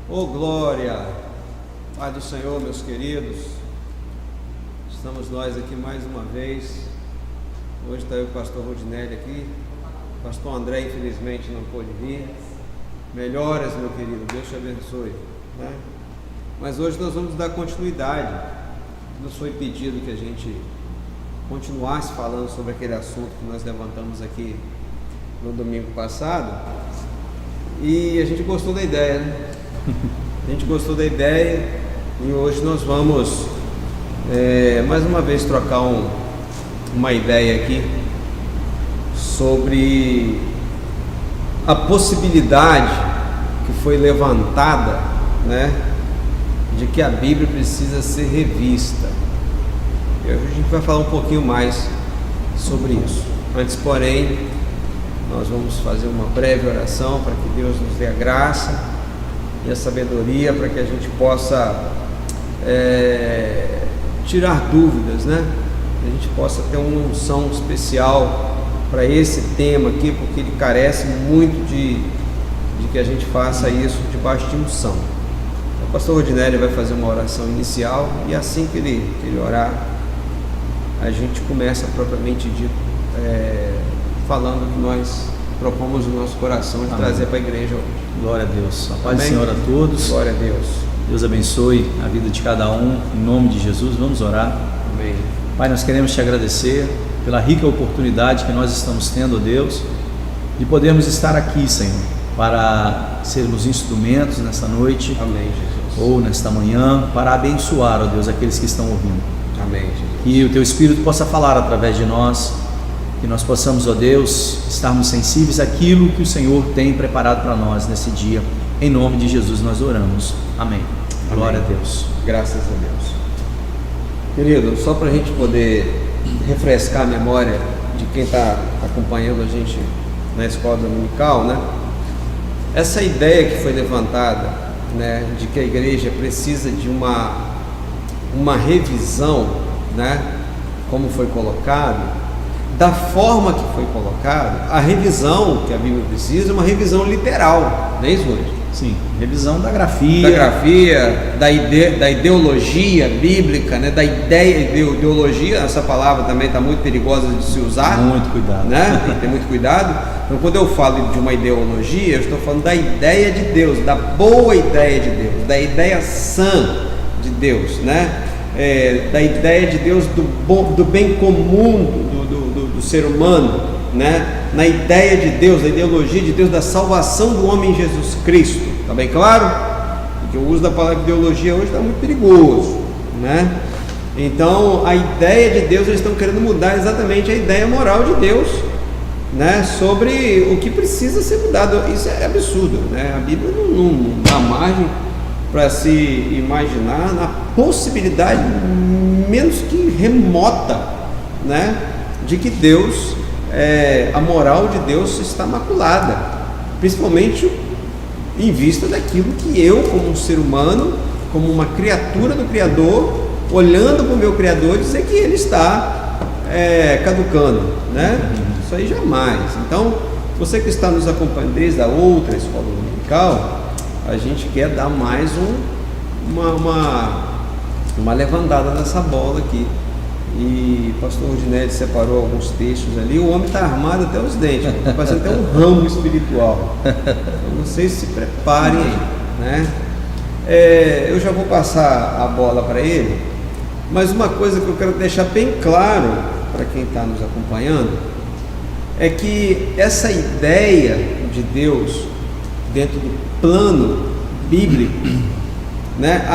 Oh glória, Pai do Senhor, meus queridos, estamos nós aqui mais uma vez. Hoje está o pastor Rodinelli aqui, o pastor André infelizmente não pôde vir. Melhoras, meu querido, Deus te abençoe, né? Mas hoje nós vamos dar continuidade. Nos foi pedido que a gente continuasse falando sobre aquele assunto que nós levantamos aqui no domingo passado, e a gente gostou da ideia, né? A gente gostou da ideia e hoje nós vamos mais uma vez trocar uma ideia aqui sobre a possibilidade que foi levantada, né, de que a Bíblia precisa ser revista. E hoje a gente vai falar um pouquinho mais sobre isso. Antes, porém, nós vamos fazer uma breve oração para que Deus nos dê a graça e a sabedoria para que a gente possa tirar dúvidas, né? Que a gente possa ter uma unção especial para esse tema aqui, porque ele carece muito de que a gente faça isso debaixo de unção. O pastor Rodinelli vai fazer uma oração inicial e assim que ele orar, a gente começa propriamente dito falando o que nós propomos no nosso coração de trazer para a igreja hoje. Glória a Deus. A paz do Senhor a todos. Glória a Deus. Deus abençoe a vida de cada um, em nome de Jesus. Vamos orar. Amém. Pai, nós queremos te agradecer pela rica oportunidade que nós estamos tendo, ó Deus, de podermos estar aqui, Senhor, para sermos instrumentos nesta noite. Amém, Jesus. Ou nesta manhã, para abençoar, ó Deus, aqueles que estão ouvindo. Amém, Jesus. Que o Teu Espírito possa falar através de nós, que nós possamos, ó Deus, estarmos sensíveis àquilo que o Senhor tem preparado para nós nesse dia. Em nome de Jesus nós oramos. Amém. Glória a Deus. Graças a Deus. Querido, só para a gente poder refrescar a memória de quem está acompanhando a gente na escola dominical, né? Essa ideia que foi levantada, né, de que a igreja precisa de uma revisão, né, como foi colocado, da forma que foi colocado, a revisão que a Bíblia precisa é uma revisão literal, não é isso, hoje? Sim, revisão da grafia, da ideologia bíblica, né? Da ideologia, essa palavra também está muito perigosa de se usar. Muito cuidado, né? Tem que ter muito cuidado. Então, quando eu falo de uma ideologia, eu estou falando da ideia de Deus, da boa ideia de Deus, da ideia sã de Deus, né? Da ideia de Deus do bem comum do ser humano, né? Na ideia de Deus, a ideologia de Deus da salvação do homem em Jesus Cristo. Está bem claro? Porque o uso da palavra ideologia hoje está muito perigoso, né? Então, a ideia de Deus, eles estão querendo mudar exatamente a ideia moral de Deus, né? Sobre o que precisa ser mudado. Isso é absurdo, né? A Bíblia não dá margem para se imaginar na possibilidade menos que remota, né, de que Deus, a moral de Deus está maculada, principalmente em vista daquilo que eu, como um ser humano, como uma criatura do Criador, olhando para o meu Criador, dizer que ele está caducando, né? Isso aí jamais. Então, você que está nos acompanhando desde a outra escola dominical, a gente quer dar mais uma levantada nessa bola aqui. E o pastor Rodinelli separou alguns textos ali. O homem está armado até os dentes, está parecendo até um ramo espiritual. Então vocês se preparem aí, né? Eu já vou passar a bola para ele, mas uma coisa que eu quero deixar bem claro para quem está nos acompanhando é que essa ideia de Deus dentro do plano bíblico, né?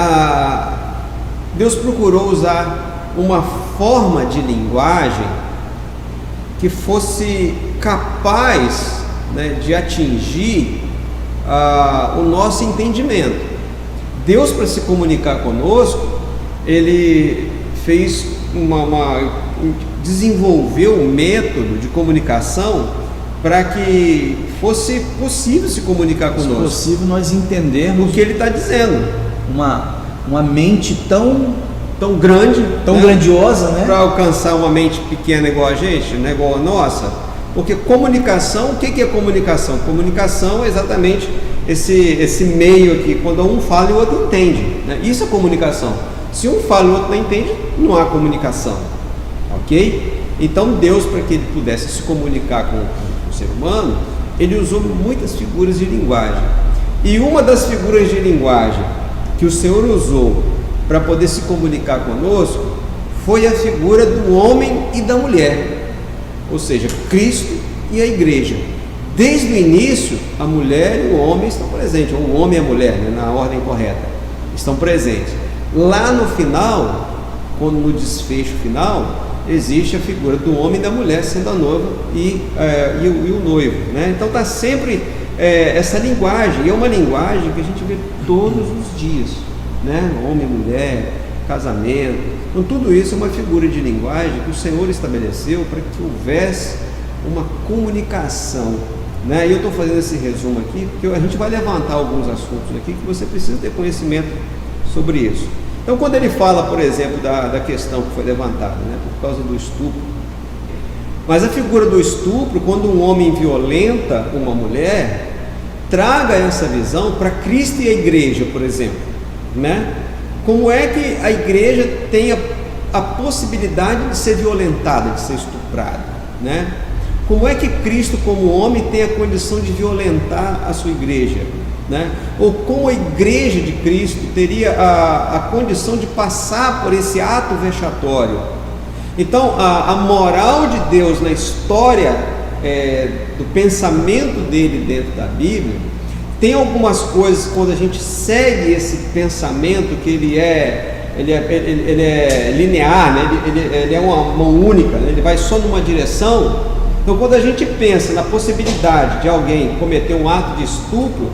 Deus procurou usar uma forma de linguagem que fosse capaz, né, de atingir o nosso entendimento. Deus, para se comunicar conosco, ele fez desenvolveu um método de comunicação para que fosse possível se comunicar conosco. Se possível nós entendermos o que ele está dizendo. Uma mente tão grande, tão grandiosa, né? Para alcançar uma mente pequena igual a gente, né? Igual a nossa. Porque comunicação, o que é comunicação? Comunicação é exatamente esse meio aqui, quando um fala e o outro entende, né? Isso é comunicação. Se um fala e o outro não entende, não há comunicação, ok? Então Deus, para que ele pudesse se comunicar com o ser humano, ele usou muitas figuras de linguagem. E uma das figuras de linguagem que o Senhor usou para poder se comunicar conosco foi a figura do homem e da mulher, ou seja, Cristo e a igreja. Desde o início, a mulher e o homem estão presentes, ou o homem e a mulher, né, na ordem correta, estão presentes. Lá no final, quando no desfecho final, existe a figura do homem e da mulher sendo a noiva e o noivo, né? Então está sempre essa linguagem, e é uma linguagem que a gente vê todos os dias, né? Homem e mulher, casamento. Então tudo isso é uma figura de linguagem que o Senhor estabeleceu para que houvesse uma comunicação, né? E eu estou fazendo esse resumo aqui porque a gente vai levantar alguns assuntos aqui que você precisa ter conhecimento sobre isso. Então, quando ele fala, por exemplo, da questão que foi levantada, né, por causa do estupro, mas a figura do estupro, quando um homem violenta uma mulher, traga essa visão para Cristo e a igreja, por exemplo, né? Como é que a igreja tem a possibilidade de ser violentada, de ser estuprada, né? Como é que Cristo, como homem, tem a condição de violentar a sua igreja, né? Ou como a igreja de Cristo teria a condição de passar por esse ato vexatório? Então, a moral de Deus na história do pensamento dele dentro da Bíblia, tem algumas coisas, quando a gente segue esse pensamento, que ele é linear, né? ele é uma mão única, né? Ele vai só numa direção. Então, quando a gente pensa na possibilidade de alguém cometer um ato de estupro,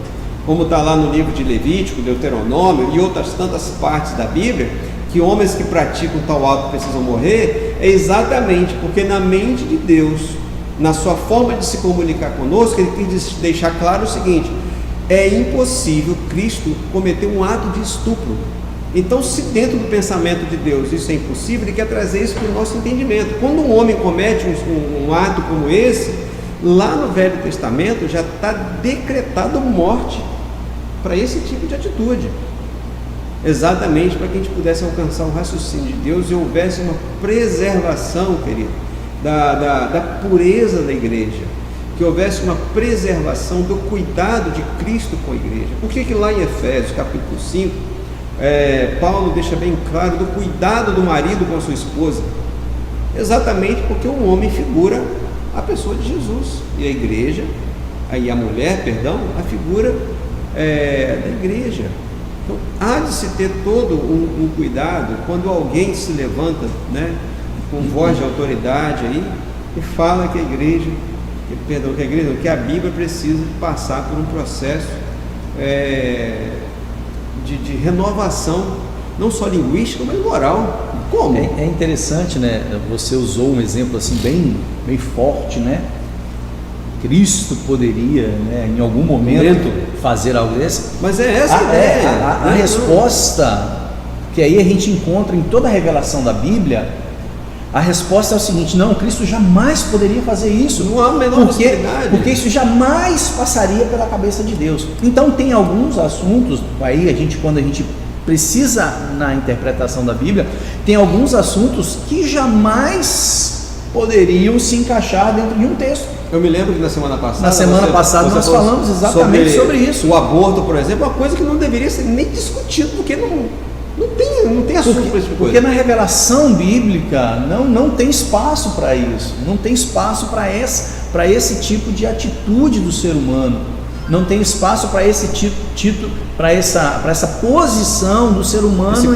como está lá no livro de Levítico, Deuteronômio e outras tantas partes da Bíblia, que homens que praticam tal ato precisam morrer, é exatamente porque na mente de Deus, na sua forma de se comunicar conosco, ele quis deixar claro o seguinte: é impossível Cristo cometer um ato de estupro. Então, se dentro do pensamento de Deus isso é impossível, ele quer trazer isso para o nosso entendimento. Quando um homem comete um ato como esse, lá no Velho Testamento já está decretado morte para esse tipo de atitude, exatamente para que a gente pudesse alcançar o raciocínio de Deus e houvesse uma preservação, querido, da pureza da igreja, que houvesse uma preservação do cuidado de Cristo com a igreja. Por que lá em Efésios capítulo 5, Paulo deixa bem claro do cuidado do marido com a sua esposa? Exatamente porque o homem figura a pessoa de Jesus, e a igreja, aí a mulher, perdão, a figura da igreja. Então, há de se ter todo um cuidado quando alguém se levanta, né, com voz de autoridade aí, e fala que a igreja, que a Bíblia precisa passar por um processo de renovação, não só linguística, mas moral. Como? É interessante, né? Você usou um exemplo assim bem forte, né? Cristo poderia, né, em algum momento fazer algo desse. Mas é essa a ideia. A resposta que aí a gente encontra em toda a revelação da Bíblia, a resposta é o seguinte: não, Cristo jamais poderia fazer isso. Não há a menor possibilidade. Porque isso jamais passaria pela cabeça de Deus. Então tem alguns assuntos, aí quando a gente precisa na interpretação da Bíblia, tem alguns assuntos que jamais poderiam se encaixar dentro de um texto. Eu me lembro que na semana passada nós falamos exatamente sobre isso. O aborto, por exemplo, é uma coisa que não deveria ser nem discutido, porque não tem assunto para esse tipo de coisa. Porque na revelação bíblica não tem espaço para isso, não tem espaço para esse tipo de atitude do ser humano, não tem espaço para esse para essa posição do ser humano,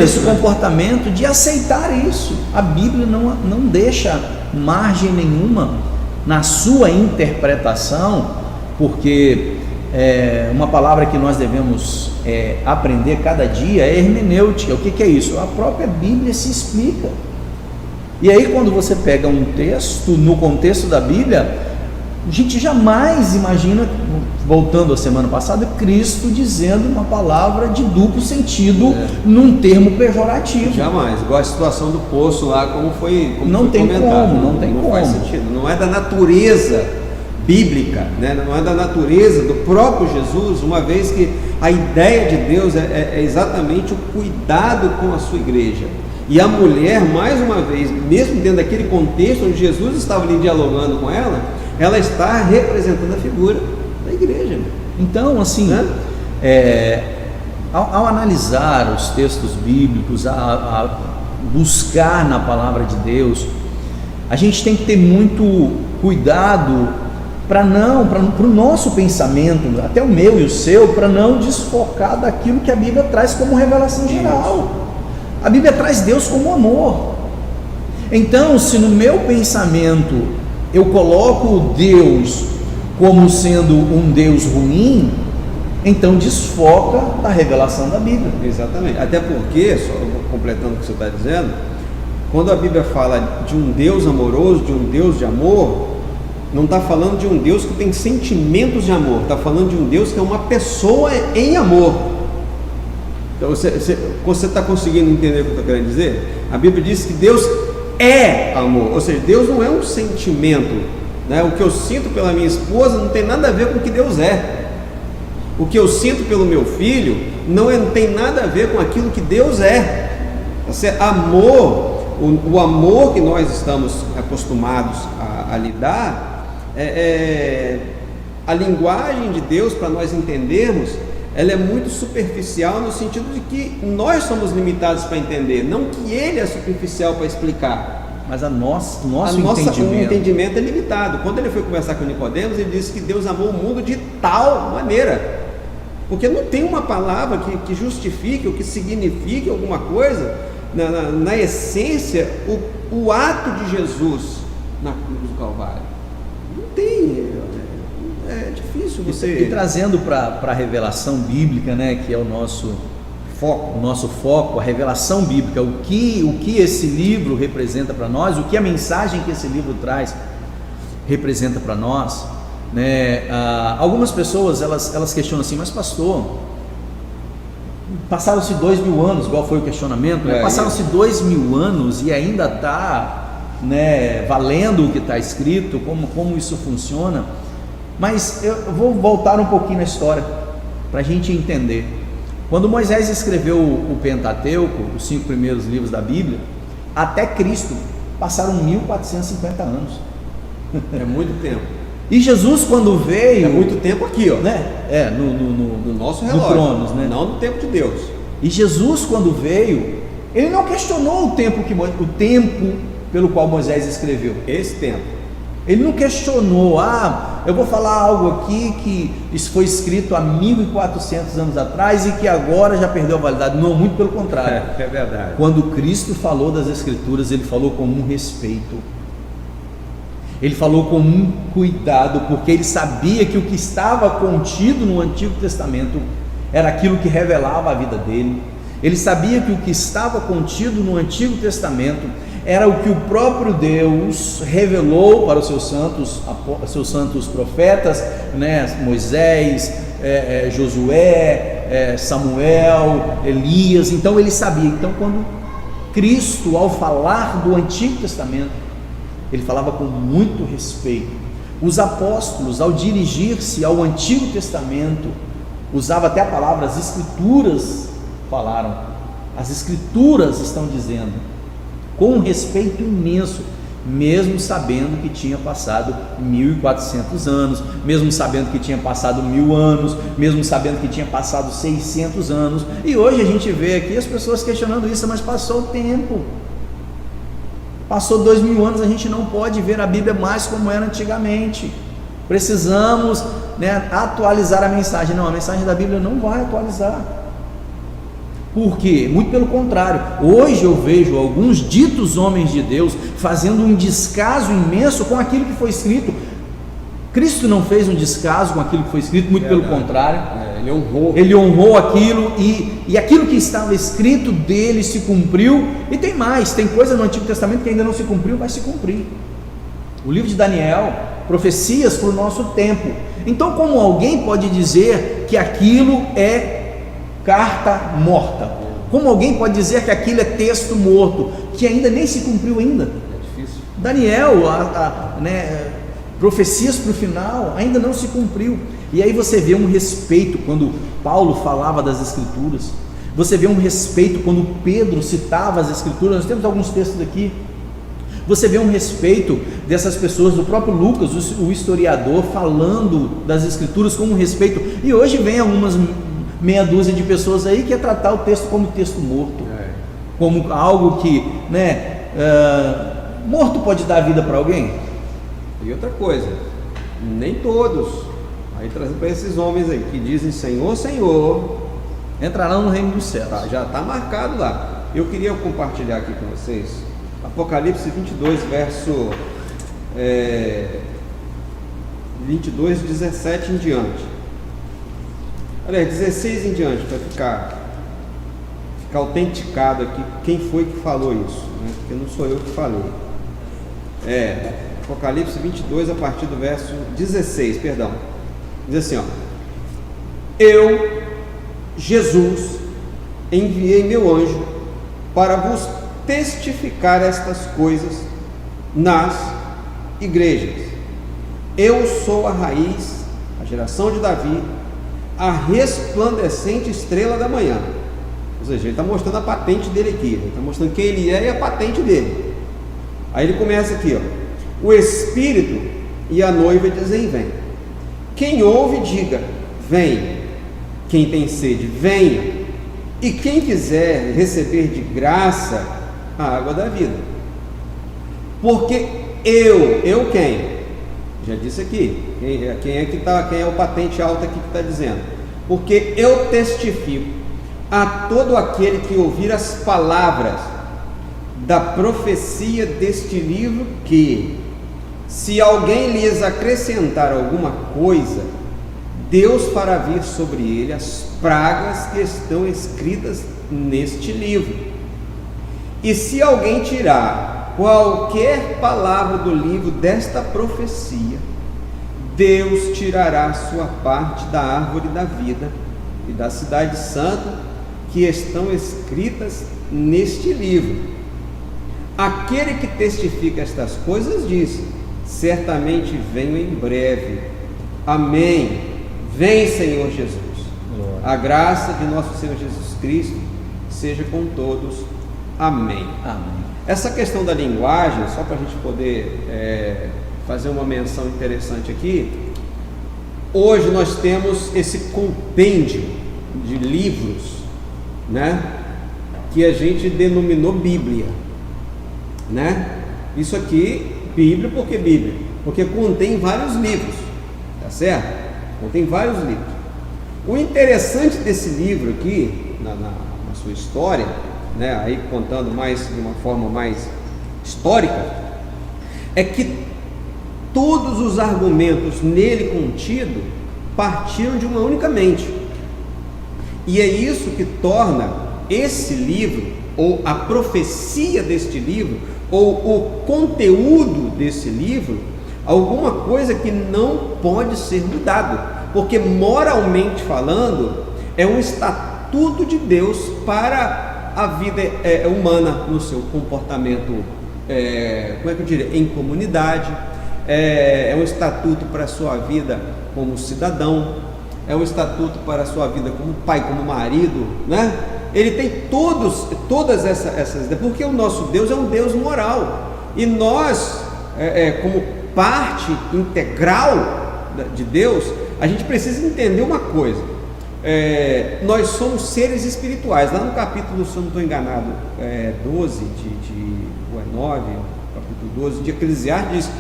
esse comportamento de aceitar isso. A Bíblia não deixa margem nenhuma na sua interpretação, porque uma palavra que nós devemos aprender cada dia é hermenêutica. O que é isso? A própria Bíblia se explica. E aí, quando você pega um texto no contexto da Bíblia, a gente jamais imagina, voltando à semana passada, Cristo dizendo uma palavra de duplo sentido num termo pejorativo. Jamais, igual a situação do poço lá, como não foi tem comentado. Não tem como. Faz sentido, não é da natureza bíblica, né? Não é da natureza do próprio Jesus, uma vez que a ideia de Deus é exatamente o cuidado com a sua igreja. E a mulher, mais uma vez, mesmo dentro daquele contexto onde Jesus estava ali dialogando com ela está representando a figura da igreja. Então, assim, né? Ao analisar os textos bíblicos, a buscar na palavra de Deus, a gente tem que ter muito cuidado para o nosso pensamento, até o meu e o seu, para não desfocar daquilo que a Bíblia traz como revelação geral. A Bíblia traz Deus como amor. Então, se no meu pensamento eu coloco Deus como sendo um Deus ruim, então desfoca da revelação da Bíblia. Exatamente. Até porque, só completando o que você está dizendo, quando a Bíblia fala de um Deus amoroso, de um Deus de amor, não está falando de um Deus que tem sentimentos de amor, está falando de um Deus que é uma pessoa em amor. Então você está conseguindo entender o que eu estou querendo dizer? A Bíblia diz que Deus é amor, ou seja, Deus não é um sentimento, né? O que eu sinto pela minha esposa não tem nada a ver com o que Deus é. O que eu sinto pelo meu filho não tem nada a ver com aquilo que Deus é. Amor, o amor que nós estamos acostumados a lidar, a linguagem de Deus, para nós entendermos, ela é muito superficial, no sentido de que nós somos limitados para entender, não que Ele é superficial para explicar. Mas nosso entendimento é limitado. Quando ele foi conversar com Nicodemos, ele disse que Deus amou o mundo de tal maneira, porque não tem uma palavra que justifique ou que signifique alguma coisa, na essência, o ato de Jesus na cruz do Calvário. Não tem, é difícil você... E trazendo para a revelação bíblica, né, que é o nosso foco, a revelação bíblica, o que esse livro representa para nós, o que a mensagem que esse livro traz representa para nós, né? Algumas pessoas elas questionam assim, mas pastor, passaram-se 2000 anos, igual foi o questionamento, né? Passaram-se 2000 anos e ainda está, né, valendo o que está escrito, como isso funciona. Mas eu vou voltar um pouquinho na história para a gente entender. Quando Moisés escreveu o Pentateuco, os 5 primeiros livros da Bíblia, até Cristo passaram 1450 anos. É muito tempo. E Jesus, quando veio... É muito tempo aqui, ó, né? No nosso relógio, no Cronos, né? Não no tempo de Deus. E Jesus, quando veio, ele não questionou o tempo pelo qual Moisés escreveu. Esse tempo. Ele não questionou, eu vou falar algo aqui que isso foi escrito há 1400 anos atrás e que agora já perdeu a validade. Não, muito pelo contrário. É verdade. Quando Cristo falou das Escrituras, ele falou com um respeito. Ele falou com um cuidado, porque ele sabia que o que estava contido no Antigo Testamento era aquilo que revelava a vida dele. Ele sabia que o que estava contido no Antigo Testamento era o que o próprio Deus revelou para os seus santos profetas, né? Moisés, Josué, Samuel, Elias. Então ele sabia. Então, quando Cristo, ao falar do Antigo Testamento, ele falava com muito respeito. Os apóstolos, ao dirigir-se ao Antigo Testamento, usava até a palavra as Escrituras, falaram, as Escrituras estão dizendo, com um respeito imenso, mesmo sabendo que tinha passado 1400 anos, mesmo sabendo que tinha passado 1000 anos, mesmo sabendo que tinha passado 600 anos, e hoje a gente vê aqui as pessoas questionando isso, mas passou o tempo, passou 2000 anos, a gente não pode ver a Bíblia mais como era antigamente, precisamos, né, atualizar a mensagem. Não, a mensagem da Bíblia não vai atualizar. Por quê? Muito pelo contrário, hoje eu vejo alguns ditos homens de Deus fazendo um descaso imenso com aquilo que foi escrito. Cristo não fez um descaso com aquilo que foi escrito, muito pelo contrário, ele honrou aquilo, e aquilo que estava escrito dele se cumpriu. E tem mais, tem coisa no Antigo Testamento que ainda não se cumpriu, vai se cumprir. O livro de Daniel, profecias para o nosso tempo. Então, como alguém pode dizer que aquilo é carta morta? Como alguém pode dizer que aquilo é texto morto, que ainda nem se cumpriu ainda? É difícil. Daniel, profecias para o final, ainda não se cumpriu. E aí você vê um respeito quando Paulo falava das Escrituras, você vê um respeito quando Pedro citava as Escrituras. Nós temos alguns textos aqui. Você vê um respeito dessas pessoas, do próprio Lucas, o historiador, falando das Escrituras com um respeito. E hoje vem algumas meia dúzia de pessoas aí que quer tratar o texto como texto morto, como algo que, morto pode dar vida para alguém. E outra coisa, nem todos, aí trazendo para esses homens aí que dizem Senhor, Senhor, entrarão no reino dos céus. Já está marcado lá. Eu queria compartilhar aqui com vocês Apocalipse 22, verso 22, 17 em diante. Aliás, 16 em diante, para ficar autenticado aqui quem foi que falou isso, né? Porque não sou eu que falei. Apocalipse 22, a partir do verso 16, perdão. Diz assim, ó: Eu, Jesus, enviei meu anjo para vos testificar estas coisas nas igrejas. Eu sou a raiz, a geração de Davi, a resplandecente estrela da manhã. Ou seja, ele está mostrando a patente dele aqui, ele está mostrando quem ele é e a patente dele. Aí ele começa aqui, ó: O Espírito e a noiva dizem vem. Quem ouve, diga vem. Quem tem sede, venha. E quem quiser receber de graça a água da vida. Porque eu quem? Já disse aqui, quem é o patente alto aqui que está dizendo? Porque eu testifico a todo aquele que ouvir as palavras da profecia deste livro, que se alguém lhes acrescentar alguma coisa, Deus fará vir sobre ele as pragas que estão escritas neste livro. E se alguém tirar qualquer palavra do livro desta profecia, Deus tirará a sua parte da árvore da vida e da cidade santa que estão escritas neste livro. Aquele que testifica estas coisas diz: certamente venho em breve. Amém. Vem, Senhor Jesus. Glória. A graça de nosso Senhor Jesus Cristo seja com todos. Amém. Amém. Essa questão da linguagem, só para a gente poder fazer uma menção interessante aqui. Hoje nós temos esse compêndio de livros, né, que a gente denominou Bíblia, né? Isso aqui, Bíblia, por que Bíblia? Porque contém vários livros, tá certo? Contém vários livros. O interessante desse livro aqui, na sua história, né, aí contando mais de uma forma mais histórica, é que todos os argumentos nele contidos partiram de uma única mente. E é isso que torna esse livro, ou a profecia deste livro, ou o conteúdo desse livro, alguma coisa que não pode ser mudado, porque moralmente falando, é um estatuto de Deus para a vida humana, no seu comportamento, como é que eu diria, em comunidade, é um estatuto para a sua vida como cidadão, é um estatuto para a sua vida como pai, como marido, né? Ele tem todas essas, porque o nosso Deus é um Deus moral, e nós, como parte integral de Deus, a gente precisa entender uma coisa: nós somos seres espirituais. Lá no capítulo, se eu não estou enganado, 12 ou 9, capítulo 12 de Eclesiastes, diz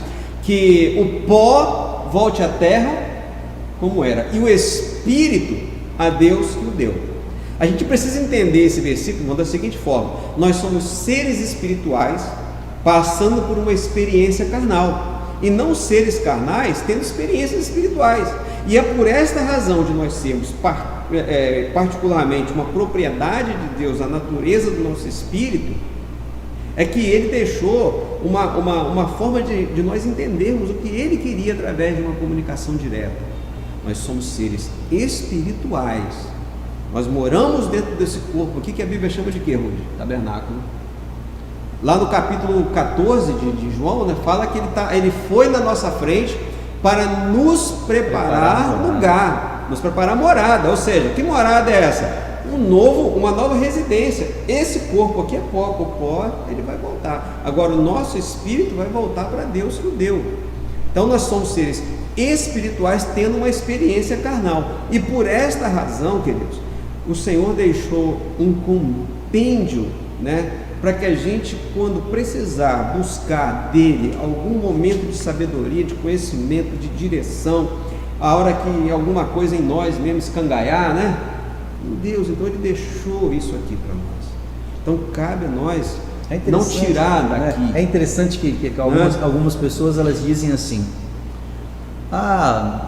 que o pó volte à terra como era, e o espírito a Deus que o deu. A gente precisa entender esse versículo da seguinte forma: nós somos seres espirituais passando por uma experiência carnal, e não seres carnais tendo experiências espirituais. E é por esta razão de nós sermos particularmente uma propriedade de Deus, a natureza do nosso espírito, é que Ele deixou uma forma de nós entendermos o que Ele queria através de uma comunicação direta. Nós somos seres espirituais, nós moramos dentro desse corpo aqui, que a Bíblia chama de quê, Rudy? Tabernáculo. Lá no capítulo 14 de João, né, fala que ele foi na nossa frente para nos preparar lugar, nos preparar morada. Ou seja, que morada é essa? Uma nova residência. Esse corpo aqui é pó, o pó ele vai voltar. Agora o nosso espírito vai voltar para Deus que o deu. Então nós somos seres espirituais tendo uma experiência carnal. E por esta razão, queridos, o Senhor deixou um compêndio, né, para que a gente, quando precisar buscar dele algum momento de sabedoria, de conhecimento, de direção, a hora que alguma coisa em nós mesmo escangaiar, né? Deus, então ele deixou isso aqui para nós. Então cabe a nós não tirar daqui. Né? É interessante que algumas pessoas elas dizem assim: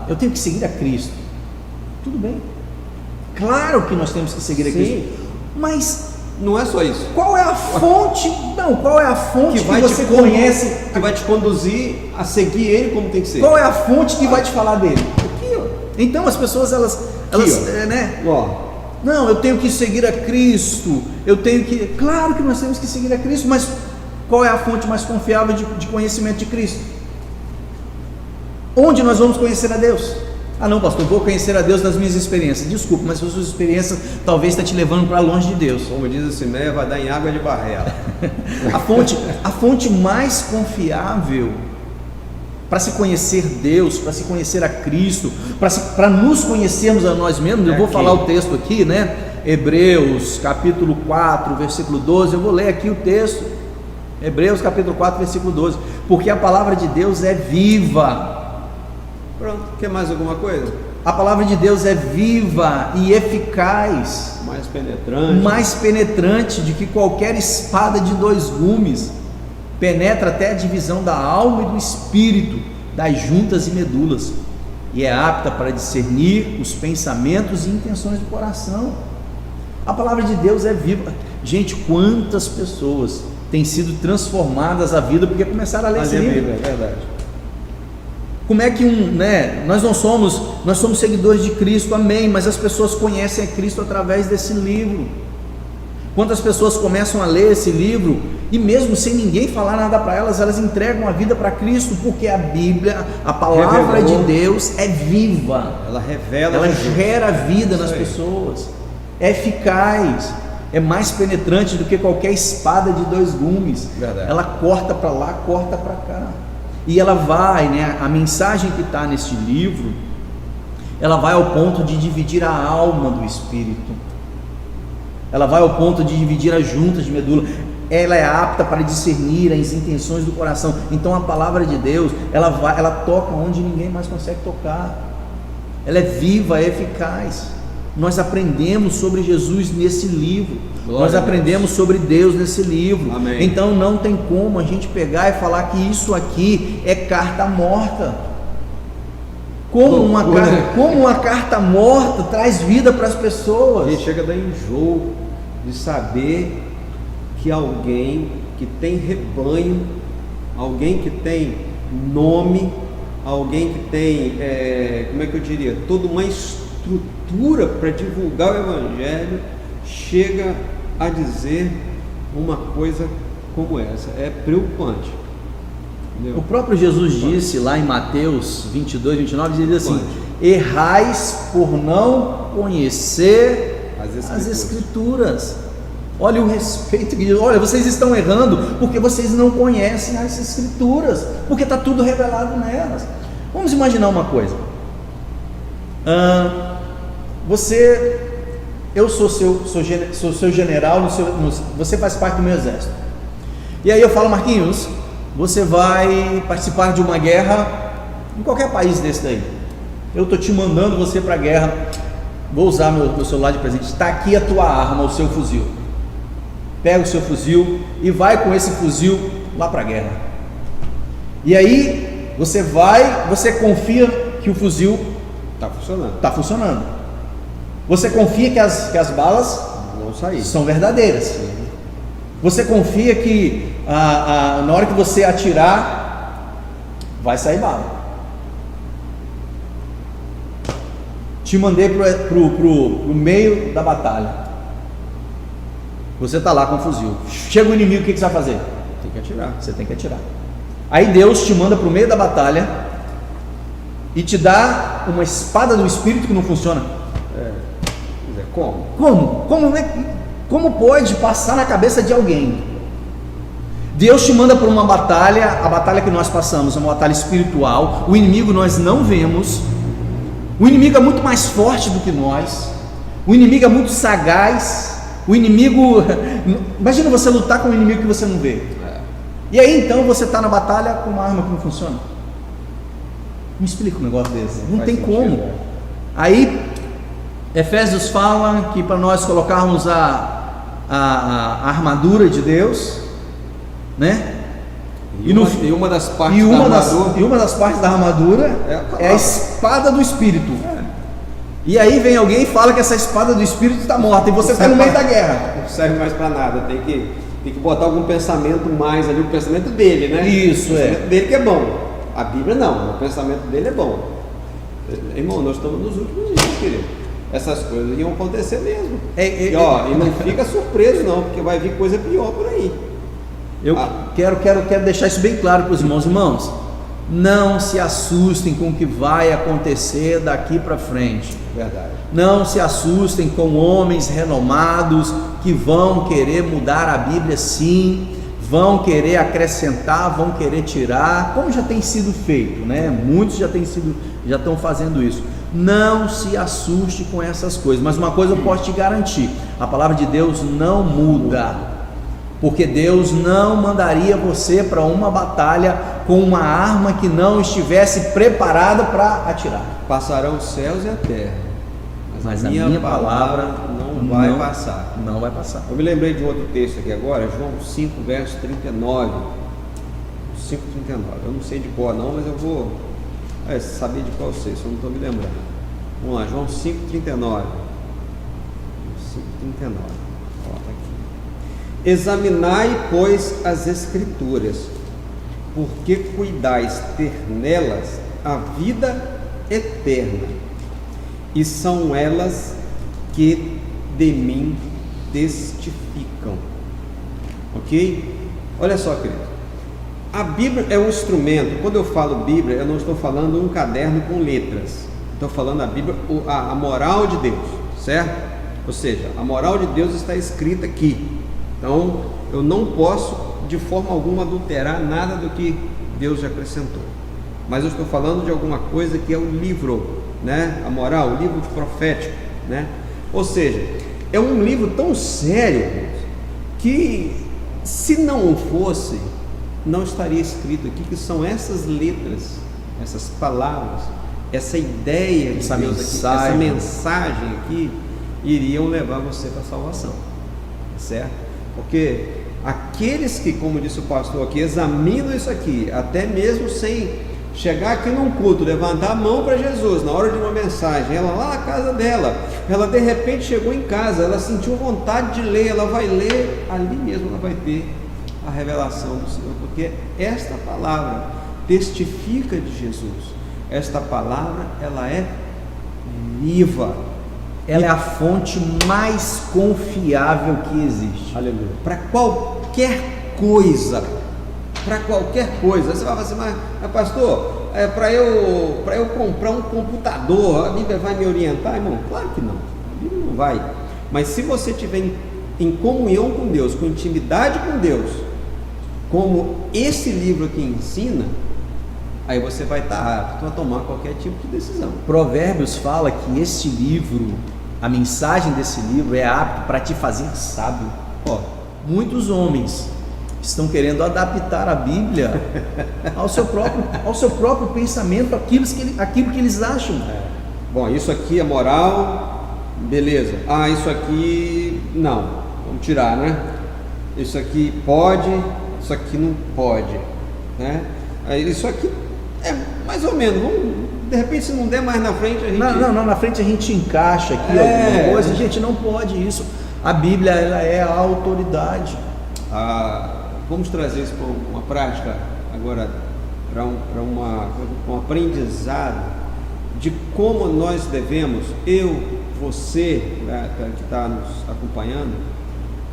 eu tenho que seguir a Cristo. Tudo bem, claro que nós temos que seguir a Cristo, mas não é só isso. Qual é a fonte? Não, qual é a fonte que você conhece, que vai te conduzir a seguir ele como tem que ser? Qual é a fonte que vai te falar dele? Aqui, ó. Então as pessoas elas né? Ó. Não, eu tenho que seguir a Cristo, claro que nós temos que seguir a Cristo, mas qual é a fonte mais confiável de conhecimento de Cristo? Onde nós vamos conhecer a Deus? Não, pastor, eu vou conhecer a Deus nas minhas experiências. Desculpa, mas as suas experiências talvez estão te levando para longe de Deus. Como diz o Simeia, vai dar em água de barrela. A fonte mais confiável para se conhecer Deus, para se conhecer a Cristo, para nos conhecermos a nós mesmos. Eu vou falar o texto aqui, né? Hebreus capítulo 4, versículo 12. Eu vou ler aqui o texto. Hebreus capítulo 4, versículo 12. Porque a palavra de Deus é viva. Pronto, quer mais alguma coisa? A palavra de Deus é viva e eficaz, mais penetrante do que qualquer espada de 2 gumes, penetra até a divisão da alma e do espírito, das juntas e medulas, e é apta para discernir os pensamentos e intenções do coração. A palavra de Deus é viva. Gente, quantas pessoas têm sido transformadas a vida porque começaram a ler esse livro? É verdade. Como é que nós somos seguidores de Cristo, amém, mas as pessoas conhecem a Cristo através desse livro. Quantas pessoas começam a ler esse livro e mesmo sem ninguém falar nada para elas entregam a vida para Cristo, porque a Bíblia, a palavra de Deus é viva, ela gera vida nas pessoas, é eficaz, é mais penetrante do que qualquer espada de 2 gumes. Verdade. Ela corta para lá, corta para cá. E ela vai, a mensagem que está neste livro, ela vai ao ponto de dividir a alma do espírito, ela vai ao ponto de dividir as juntas de medula, ela é apta para discernir as intenções do coração. Então a palavra de Deus, ela toca onde ninguém mais consegue tocar, ela é viva, é eficaz. Nós aprendemos sobre Jesus nesse livro, nós aprendemos sobre Deus nesse livro. Amém. Então não tem como a gente pegar e falar que isso aqui é carta morta. Como uma carta morta traz vida para as pessoas. A gente chega a dar enjoo de saber que alguém que tem rebanho, alguém que tem nome, alguém que tem, toda uma estrutura para divulgar o Evangelho, chega a dizer uma coisa como essa. É preocupante. Entendeu? O próprio Jesus disse lá em Mateus 22, 29, ele diz assim: errais por não conhecer as Escrituras. Olha o respeito que diz. Olha, vocês estão errando porque vocês não conhecem as Escrituras, porque está tudo revelado nelas. Vamos imaginar uma coisa. Eu sou seu general, você faz parte do meu exército. E aí eu falo: Marquinhos, você vai participar de uma guerra em qualquer país desse daí. Eu estou te mandando você para a guerra. Vou usar meu celular de presente. Está aqui a tua arma, o seu fuzil. Pega o seu fuzil e vai com esse fuzil lá para a guerra. E aí você confia que o fuzil está funcionando. Você confia que as balas são verdadeiras. Você confia que na hora que você atirar, vai sair bala. Te mandei pro meio da batalha. Você está lá com o fuzil. Chega o inimigo, o que você vai fazer? Tem que atirar. Você tem que atirar. Aí Deus te manda para o meio da batalha e te dá uma espada do Espírito que não funciona. Como? Como pode passar na cabeça de alguém? Deus te manda por uma batalha, a batalha que nós passamos é uma batalha espiritual, o inimigo nós não vemos, o inimigo é muito mais forte do que nós, o inimigo é muito sagaz, o inimigo, imagina você lutar com um inimigo que você não vê, e aí então você está na batalha com uma arma que não funciona. Me explica um negócio desse, não tem como. Aí Efésios fala que para nós colocarmos a armadura de Deus, né? E uma das partes da armadura é a espada do Espírito. E aí vem alguém e fala que essa espada do Espírito está morta e você está no meio da guerra. Não serve mais para nada, tem que botar algum pensamento mais ali, o pensamento dele, né? Isso, o pensamento dele que é bom. A Bíblia não, o pensamento dele é bom. Irmão, nós estamos nos últimos dias, querido. Essas coisas iam acontecer mesmo. E não fica surpreso não, porque vai vir coisa pior por aí. Eu quero deixar isso bem claro para os irmãos. Irmãos, não se assustem com o que vai acontecer daqui para frente. Verdade. Não se assustem com homens renomados que vão querer mudar a Bíblia, sim, vão querer acrescentar, vão querer tirar, como já tem sido feito, né? Muitos já estão fazendo isso. Não se assuste com essas coisas, mas uma coisa eu posso te garantir: a palavra de Deus não muda, porque Deus não mandaria você para uma batalha com uma arma que não estivesse preparada para atirar. Passarão os céus e a terra, mas a minha palavra não vai passar. Não vai passar. Eu me lembrei de um outro texto aqui agora, João 5, verso 39. 5:39. Eu não sei de qual não, mas eu vou saber de qual eu sei, só não estou me lembrando. Vamos lá, João 5:39. 5:39. Ó, tá aqui. Examinai, pois, as Escrituras, porque cuidais ter nelas a vida eterna, e são elas que de mim testificam. Ok? Olha só, querido, a Bíblia é um instrumento. Quando eu falo Bíblia, eu não estou falando um caderno com letras, estou falando a Bíblia, a moral de Deus, certo? Ou seja, a moral de Deus está escrita aqui. Então eu não posso de forma alguma adulterar nada do que Deus já acrescentou, mas eu estou falando de alguma coisa que é o livro, né? A moral, o livro profético, né? Ou seja, é um livro tão sério que, se não fosse, não estaria escrito aqui, que são essas letras, essas palavras, essa ideia de Deus aqui, essa mensagem aqui, iriam levar você para a salvação, certo? Porque aqueles que, como disse o pastor aqui, examinam isso aqui, até mesmo sem chegar aqui num culto, levantar a mão para Jesus na hora de uma mensagem, ela lá na casa dela, ela de repente chegou em casa, ela sentiu vontade de ler, ela vai ler, ali mesmo ela vai ter a revelação do Senhor, porque esta palavra testifica de Jesus. Esta palavra, ela é viva, ela é a fonte mais confiável que existe. Aleluia. Para qualquer coisa, você vai falar assim, mas pastor, para eu comprar um computador, a Bíblia vai me orientar? Irmão, claro que não, a Bíblia não vai. Mas se você estiver em comunhão com Deus, com intimidade com Deus, como esse livro aqui ensina, aí você vai estar apto a tomar qualquer tipo de decisão. Provérbios fala que este livro, a mensagem desse livro é apto para te fazer sábio. Muitos homens estão querendo adaptar a Bíblia ao seu próprio pensamento, aquilo que eles acham. Bom, isso aqui é moral, beleza. Isso aqui não, vamos tirar, né? Isso aqui pode, isso aqui não pode, né? Isso aqui é mais ou menos, de repente, se não der mais na frente, a gente... Não, na frente a gente encaixa aqui alguma coisa, a gente não pode isso. A Bíblia, ela é a autoridade. Vamos trazer isso para uma prática agora, para um aprendizado de como nós devemos, você que está nos acompanhando,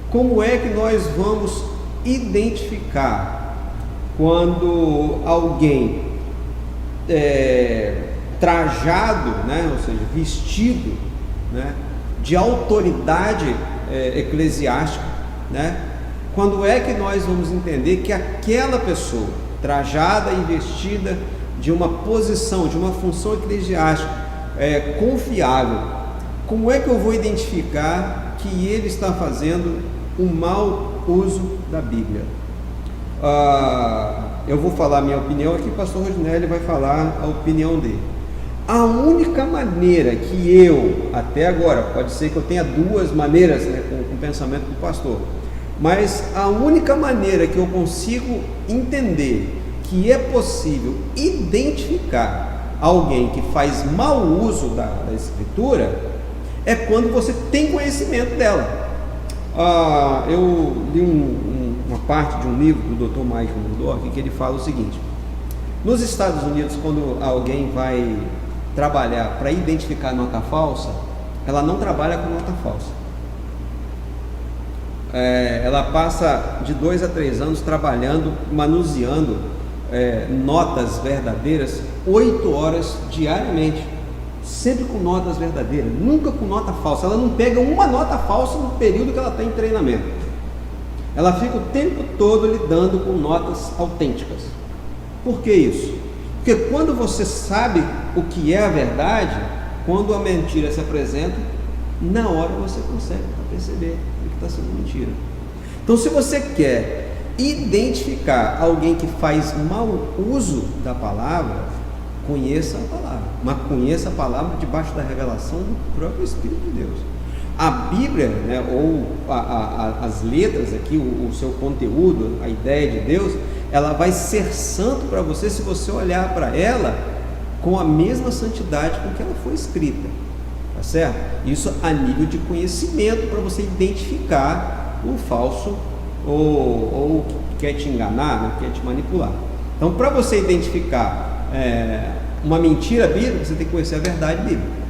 como é que nós vamos identificar quando alguém trajado, né, ou seja, vestido, né, de autoridade eclesiástica, né? Quando é que nós vamos entender que aquela pessoa trajada e vestida de uma posição, de uma função eclesiástica confiável, como é que eu vou identificar que ele está fazendo um mau uso da Bíblia? Eu vou falar a minha opinião aqui, o pastor Rodinelli vai falar a opinião dele. A única maneira que eu, até agora, pode ser que eu tenha duas maneiras, né, com o pensamento do pastor, mas a única maneira que eu consigo entender que é possível identificar alguém que faz mau uso da Escritura é quando você tem conhecimento dela. Eu li uma parte de um livro do Dr. Michael Murdock que ele fala o seguinte: nos Estados Unidos, quando alguém vai trabalhar para identificar nota falsa, ela não trabalha com nota falsa. Ela passa de 2 a 3 anos trabalhando, manuseando notas verdadeiras 8 horas diariamente, sempre com notas verdadeiras, nunca com nota falsa. Ela não pega uma nota falsa no período que ela está em treinamento. Ela fica o tempo todo lidando com notas autênticas. Por que isso? Porque quando você sabe o que é a verdade, quando a mentira se apresenta, na hora você consegue perceber o que está sendo mentira. Então, se você quer identificar alguém que faz mau uso da palavra, conheça a palavra, mas conheça a palavra debaixo da revelação do próprio Espírito de Deus. A Bíblia, né, ou as letras aqui, o seu conteúdo, a ideia de Deus, ela vai ser santo para você se você olhar para ela com a mesma santidade com que ela foi escrita, tá certo? Isso a nível de conhecimento, para você identificar o falso ou que quer te enganar, né, quer te manipular. Então, para você identificar uma mentira bíblica, você tem que conhecer a verdade bíblica.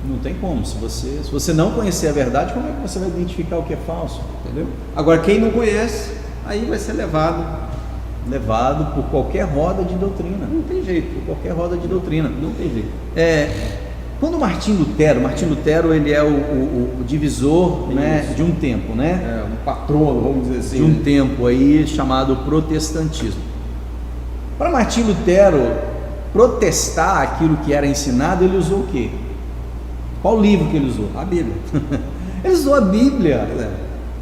Não tem como. Se você não conhecer a verdade, como é que você vai identificar o que é falso? Entendeu? Agora, quem não conhece, aí vai ser levado por qualquer roda de doutrina. Não tem jeito. Por qualquer roda de doutrina. Não tem jeito. Quando Martim Lutero, ele é o divisor, né, de um tempo, né? Um patrono, vamos dizer assim. De um tempo aí chamado protestantismo. Para Martim Lutero protestar aquilo que era ensinado, ele usou o quê? Qual livro que ele usou? A Bíblia. Ele usou a Bíblia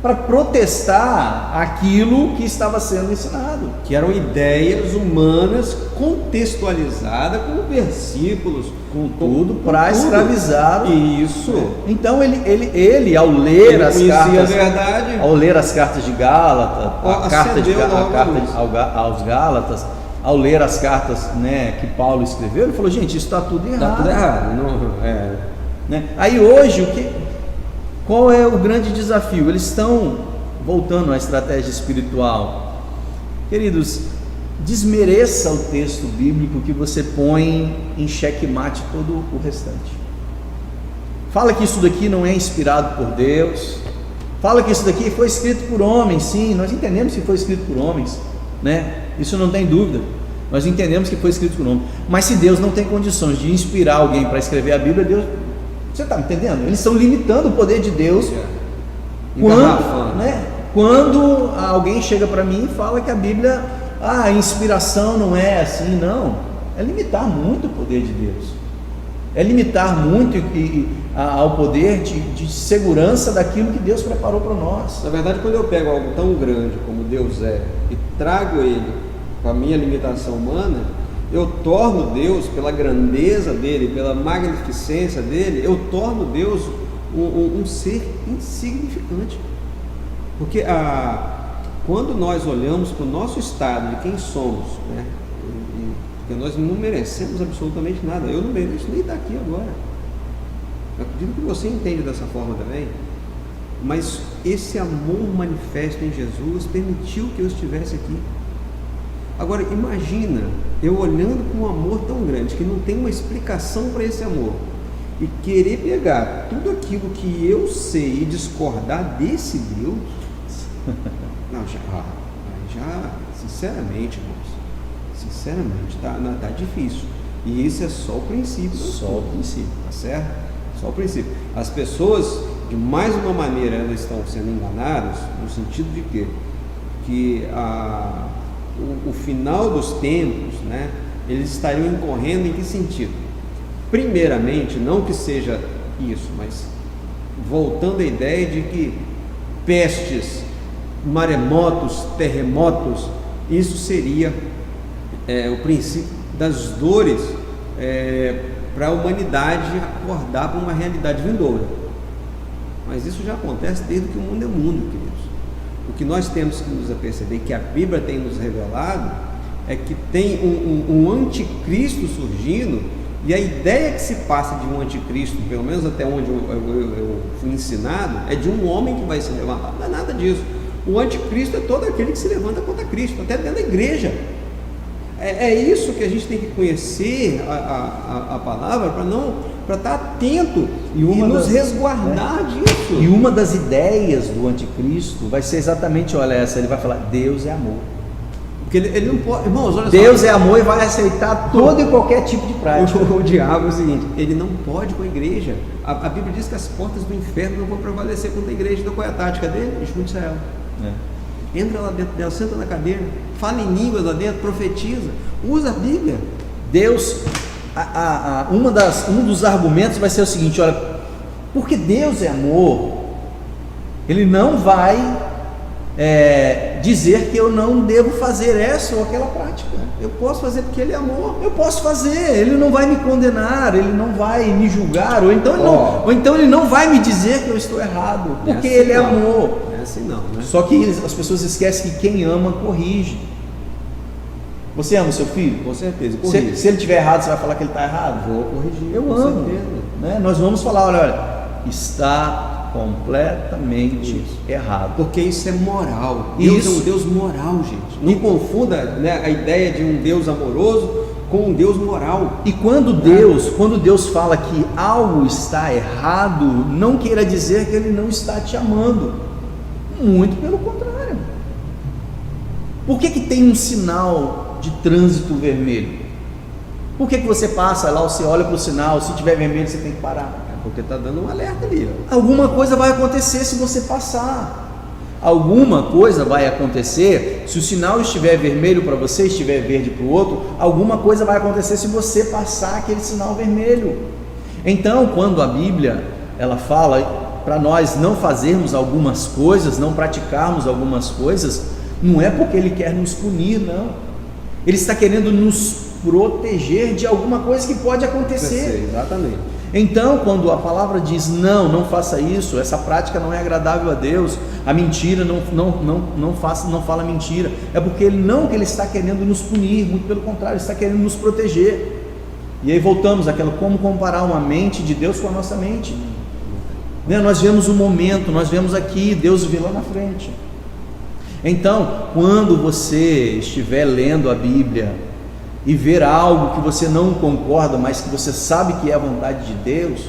para protestar aquilo que estava sendo ensinado, que eram ideias humanas contextualizadas com versículos, com tudo para escravizar. Isso. Então ele ao ler as cartas, a verdade, ao ler as cartas de Gálatas, a carta aos Gálatas, ao ler as cartas, né, que Paulo escreveu, ele falou: gente, isso está tudo errado. Está tudo errado. Né? Aí hoje qual é o grande desafio? Eles estão voltando à estratégia espiritual. Queridos, desmereça o texto bíblico que você põe em xeque-mate todo o restante. Fala que isso daqui não é inspirado por Deus. Fala que isso daqui foi escrito por homens. Sim, nós entendemos que foi escrito por homens, né? Isso não tem dúvida. Nós entendemos que foi escrito por homens. Mas se Deus não tem condições de inspirar alguém para escrever a Bíblia, Deus... Você está me entendendo? Eles estão limitando o poder de Deus quando alguém chega para mim e fala que a Bíblia, a inspiração não é assim. Não, é limitar muito o poder de Deus, é limitar muito ao poder de segurança daquilo que Deus preparou para nós. Na verdade, quando eu pego algo tão grande como Deus é e trago ele com a minha limitação humana, eu torno Deus, pela grandeza dele, pela magnificência dele, eu torno Deus um ser insignificante. Porque quando nós olhamos para o nosso estado, de quem somos, né, porque nós não merecemos absolutamente nada. Eu não mereço nem estar aqui agora. Eu acredito que você entende dessa forma também. Mas esse amor manifesto em Jesus permitiu que eu estivesse aqui. Agora imagina eu olhando com um amor tão grande que não tem uma explicação para esse amor e querer pegar tudo aquilo que eu sei e discordar desse Deus. Não, já sinceramente, irmãos, tá difícil. E isso é só o princípio. Só o princípio. Tá certo? Só o princípio. As pessoas, de mais uma maneira, elas estão sendo enganadas, no sentido de quê? Que o final dos tempos, né, eles estariam incorrendo em que sentido? Primeiramente, não que seja isso, mas voltando à ideia de que pestes, maremotos, terremotos, isso seria o princípio das dores para a humanidade acordar para uma realidade vindoura. Mas isso já acontece desde que o mundo é mundo, queridos. O que nós temos que nos aperceber, que a Bíblia tem nos revelado, é que tem um anticristo surgindo, e a ideia que se passa de um anticristo, pelo menos até onde eu fui ensinado, é de um homem que vai se levantar. Não é nada disso. O anticristo é todo aquele que se levanta contra Cristo, até dentro da igreja. É isso que a gente tem que conhecer a palavra para estar atento e nos resguardar disso. E uma das ideias do anticristo vai ser exatamente, olha essa, ele vai falar, Deus é amor. Porque ele não pode, irmãos, olha Deus só, é amor e vai aceitar todo e qualquer tipo de prática. O diabo é o seguinte, ele não pode com a igreja. A Bíblia diz que as portas do inferno não vão prevalecer contra a igreja. Então qual é a tática dele? Escute Israel. Entra lá dentro dela, senta na cadeira, fala em línguas lá dentro, profetiza, usa a Bíblia. Deus, um dos argumentos vai ser o seguinte, olha, porque Deus é amor, Ele não vai dizer que eu não devo fazer essa ou aquela prática. Eu posso fazer porque Ele é amor. Eu posso fazer, Ele não vai me condenar, Ele não vai me julgar, ou então Ele não vai me dizer que eu estou errado, porque Ele é amor. É assim não, né? Só que as pessoas esquecem que quem ama corrige. Você ama o seu filho? Com certeza, corrige. Se ele estiver errado, você vai falar que ele está errado? Vou corrigir. Eu amo. Né? Nós vamos falar, olha, está completamente errado. Porque isso é moral. Deus é um Deus moral, gente. Não confunda, né, a ideia de um Deus amoroso com um Deus moral. E quando Deus fala que algo está errado, não queira dizer que Ele não está te amando. Muito pelo contrário. Por que tem um sinal de trânsito vermelho? Por que você passa lá, você olha para o sinal, se tiver vermelho você tem que parar? Porque está dando um alerta ali. Alguma coisa vai acontecer se você passar. Alguma coisa vai acontecer se o sinal estiver vermelho para você, estiver verde para o outro. Alguma coisa vai acontecer se você passar aquele sinal vermelho. Então, quando a Bíblia ela fala para nós não fazermos algumas coisas, não praticarmos algumas coisas, não é porque Ele quer nos punir, não. Ele está querendo nos proteger de alguma coisa que pode acontecer. Exatamente. Então, quando a palavra diz não faça isso, essa prática não é agradável a Deus, a mentira não fala mentira, é porque Ele está querendo nos punir, muito pelo contrário, Ele está querendo nos proteger. E aí voltamos àquela, como comparar uma mente de Deus com a nossa mente, né? Nós vemos o momento, nós vemos aqui, Deus vê lá na frente. Então, quando você estiver lendo a Bíblia e ver algo que você não concorda, mas que você sabe que é a vontade de Deus,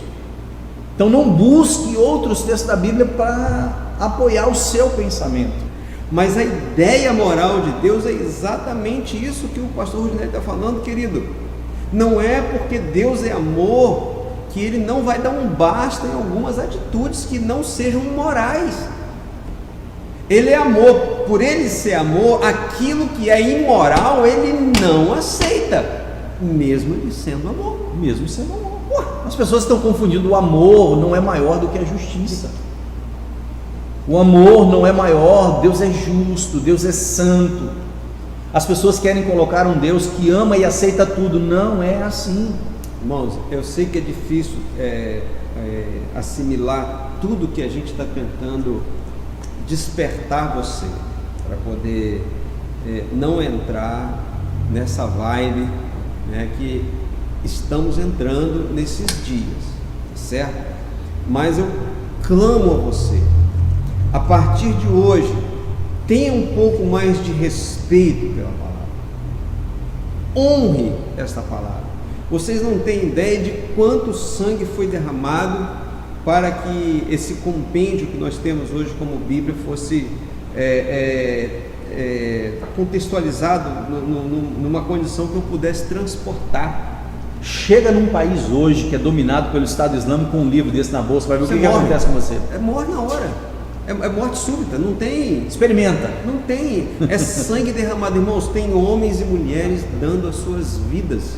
então não busque outros textos da Bíblia para apoiar o seu pensamento. Mas a ideia moral de Deus é exatamente isso que o pastor Rudinei está falando, querido. Não é porque Deus é amor que Ele não vai dar um basta em algumas atitudes que não sejam morais. Ele é amor, por Ele ser amor, aquilo que é imoral Ele não aceita, mesmo Ele sendo amor. Mesmo sendo amor. As pessoas estão confundindo, o amor não é maior do que a justiça. O amor não é maior, Deus é justo, Deus é santo. As pessoas querem colocar um Deus que ama e aceita tudo, não é assim. Irmãos, eu sei que é difícil assimilar tudo que a gente está tentando despertar você, para poder não entrar nessa vibe, né, que estamos entrando nesses dias, certo? Mas eu clamo a você, a partir de hoje, tenha um pouco mais de respeito pela palavra, honre esta palavra. Vocês não têm ideia de quanto sangue foi derramado para que esse compêndio que nós temos hoje como Bíblia fosse contextualizado numa condição que eu pudesse transportar. Chega num país hoje que é dominado pelo Estado Islâmico com um livro desse na bolsa, vai ver o que acontece com você. Morre na hora. É morte súbita, não tem. Experimenta. Não tem. É sangue derramado. Irmãos, tem homens e mulheres dando as suas vidas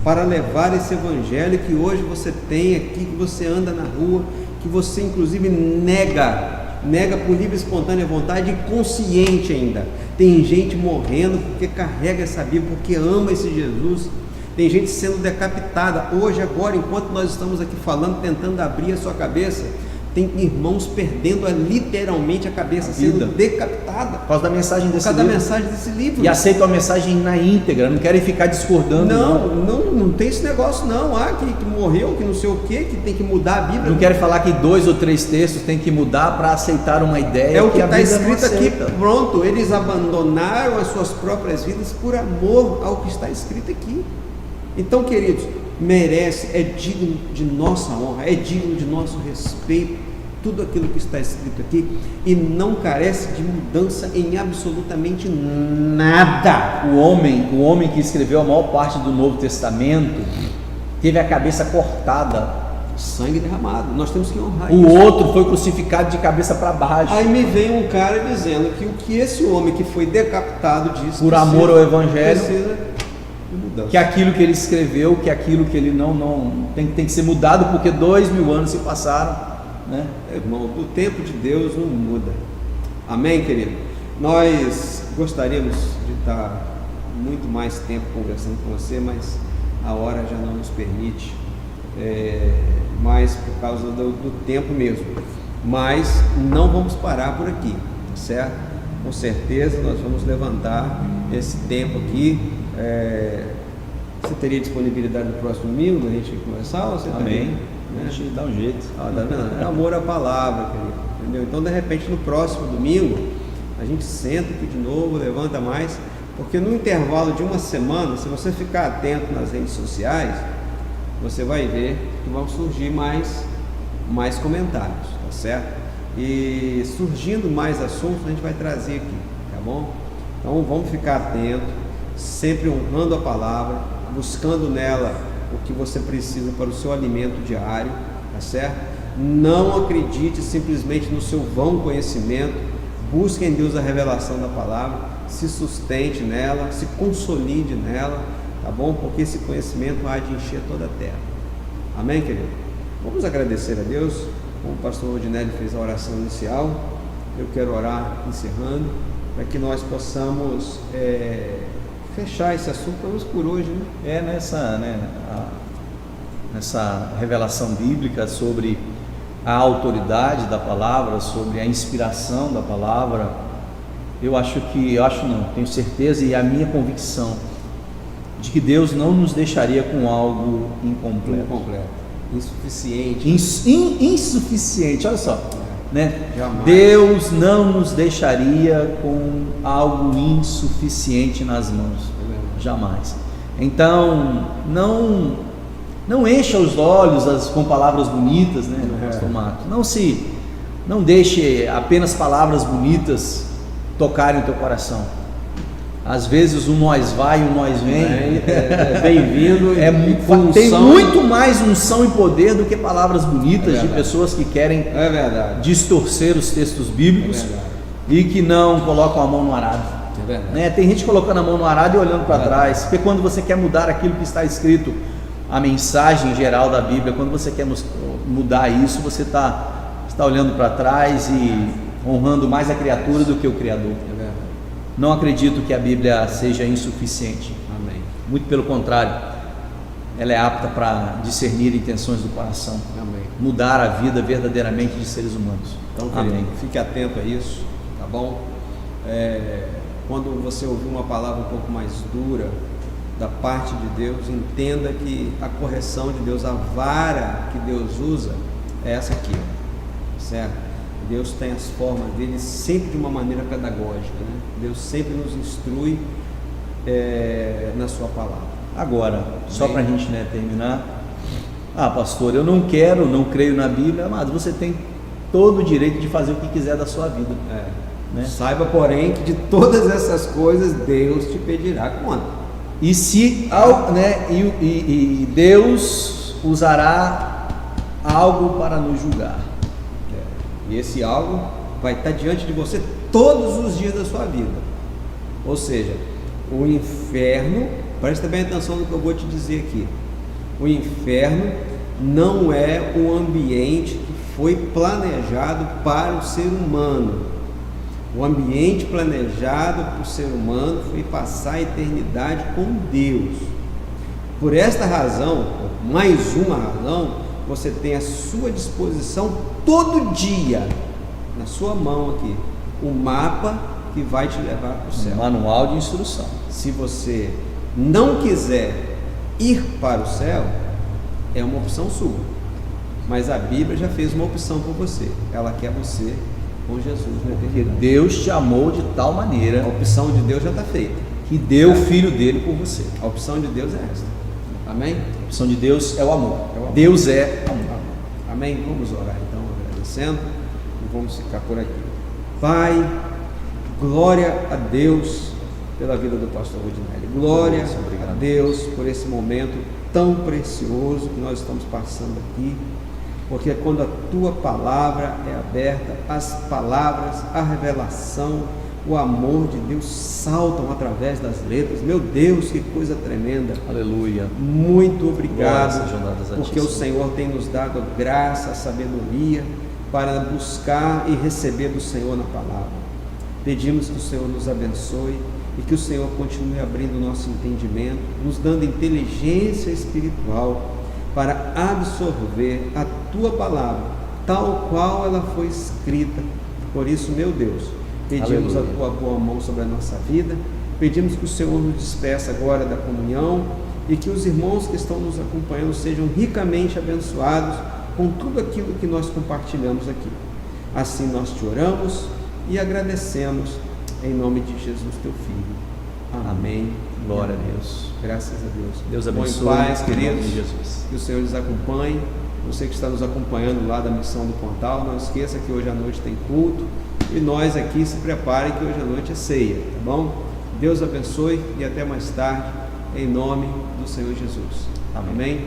para levar esse evangelho que hoje você tem aqui, que você anda na rua, que você inclusive nega por livre e espontânea vontade e consciente ainda. Tem gente morrendo porque carrega essa Bíblia, porque ama esse Jesus. Tem gente sendo decapitada hoje, agora, enquanto nós estamos aqui falando, tentando abrir a sua cabeça. Tem irmãos perdendo literalmente a cabeça, sendo decapitada por causa da mensagem desse livro. Por causa da mensagem desse livro. E aceitam a mensagem na íntegra, não querem ficar discordando. Não tem esse negócio não. Que morreu, que não sei o que tem que mudar a Bíblia. Não querem falar que 2 ou 3 textos tem que mudar para aceitar uma ideia. É o que está escrito aqui, pronto. Eles abandonaram as suas próprias vidas por amor ao que está escrito aqui. Então, queridos, merece, é digno de nossa honra, é digno de nosso respeito, tudo aquilo que está escrito aqui, e não carece de mudança em absolutamente nada. O homem que escreveu a maior parte do Novo Testamento teve a cabeça cortada, sangue derramado. Nós temos que honrar isso. O outro foi crucificado de cabeça para baixo. Aí me vem um cara dizendo que o que esse homem que foi decapitado disse por amor ao evangelho, mudança. Que aquilo que ele escreveu, que aquilo que ele não tem que ser mudado, porque 2000 anos se passaram, né? Irmão, o tempo de Deus não muda. Amém, querido? Nós gostaríamos de estar muito mais tempo conversando com você, mas a hora já não nos permite, mais por causa do tempo mesmo. Mas não vamos parar por aqui, certo? Com certeza nós vamos levantar esse tempo aqui. Você teria disponibilidade no próximo domingo a gente conversar? Ou você Amém. A gente dá um jeito. É amor à palavra, querido, entendeu? Então, de repente, no próximo domingo, a gente senta aqui de novo, levanta mais, porque no intervalo de uma semana, se você ficar atento nas redes sociais, você vai ver que vão surgir mais comentários, tá certo? E surgindo mais assuntos, a gente vai trazer aqui, tá bom? Então, vamos ficar atento, sempre honrando a palavra, buscando nela o que você precisa para o seu alimento diário, tá certo? Não acredite simplesmente no seu vão conhecimento, busque em Deus a revelação da palavra, se sustente nela, se consolide nela, tá bom? Porque esse conhecimento há de encher toda a terra. Amém, querido? Vamos agradecer a Deus, como o pastor Rodinelli fez a oração inicial. Eu quero orar encerrando, para que nós possamos fechar esse assunto, pelo menos por hoje, né? Nessa revelação bíblica sobre a autoridade da palavra, sobre a inspiração da palavra, tenho certeza e a minha convicção de que Deus não nos deixaria com algo incompleto. Insuficiente. Insuficiente, olha só. Né? Deus não nos deixaria com algo insuficiente nas mãos, jamais. Então, não encha os olhos com palavras bonitas, né, Pastor Marcos? Não deixe apenas palavras bonitas tocarem o teu coração. Às vezes o nós vai e o nós vem bem-vindo. Tem muito mais unção e poder do que palavras bonitas de pessoas que querem distorcer os textos bíblicos e que não colocam a mão no arado. Tem gente colocando a mão no arado e olhando para trás, porque quando você quer mudar aquilo que está escrito, a mensagem geral da Bíblia, quando você quer mudar isso, você está olhando para trás e honrando mais a criatura do que o Criador. Não acredito que a Bíblia seja insuficiente. Amém. Muito pelo contrário, ela é apta para discernir intenções do coração. Amém. Mudar a vida verdadeiramente de seres humanos. Então, querido, fique atento a isso, tá bom? Quando você ouvir uma palavra um pouco mais dura da parte de Deus, entenda que a correção de Deus, a vara que Deus usa, é essa aqui, certo? Deus tem as formas dele sempre de uma maneira pedagógica, né? Deus sempre nos instrui na sua palavra. Agora, só para a gente terminar, pastor, eu não creio na Bíblia, mas você tem todo o direito de fazer o que quiser da sua vida. Né? Saiba, porém, que de todas essas coisas Deus te pedirá conta. E se e Deus usará algo para nos julgar. E esse algo vai estar diante de você todos os dias da sua vida. Ou seja, o inferno, presta bem atenção no que eu vou te dizer aqui. O inferno não é um ambiente que foi planejado para o ser humano. O ambiente planejado para o ser humano foi passar a eternidade com Deus. Por esta razão, mais uma razão, você tem à sua disposição todo dia, na sua mão aqui, o mapa que vai te levar para o céu. Manual de instrução. Se você não quiser ir para o céu, é uma opção sua. Mas a Bíblia já fez uma opção por você. Ela quer você com Jesus na Porque eternidade. Deus te amou de tal maneira A opção de Deus já está feita. que deu o Filho dele por você. A opção de Deus é esta. Amém? A opção de Deus é o amor. É o amor. Deus é amor. Amém? Vamos orar então, agradecendo, e vamos ficar por aqui. Pai, glória a Deus pela vida do pastor Rudinelli. Glória a Deus por esse momento tão precioso que nós estamos passando aqui, porque quando a tua palavra é aberta, as palavras, a revelação, o amor de Deus saltam através das letras. Meu Deus, que coisa tremenda. Aleluia. Muito obrigado, Glórias sejam dadas a ti, porque o Senhor. Senhor tem nos dado graça, sabedoria para buscar e receber do Senhor na palavra. Pedimos que o Senhor nos abençoe e que o Senhor continue abrindo o nosso entendimento, nos dando inteligência espiritual para absorver a tua palavra, tal qual ela foi escrita. Por isso, meu Deus, pedimos Aleluia. a tua boa mão sobre a nossa vida, pedimos que o Senhor nos despeça agora da comunhão e que os irmãos que estão nos acompanhando sejam ricamente abençoados com tudo aquilo que nós compartilhamos aqui. Assim nós te oramos e agradecemos em nome de Jesus, teu Filho. Amém. Glória a Deus. Graças a Deus. Deus Bom abençoe. em paz, em nome queridos. de Jesus. Que o Senhor nos acompanhe. Você que está nos acompanhando lá da Missão do Pontal, não esqueça que hoje à noite tem culto. E nós aqui se preparem que hoje à noite é ceia, tá bom? Deus abençoe e até mais tarde, em nome do Senhor Jesus. Amém. Amém?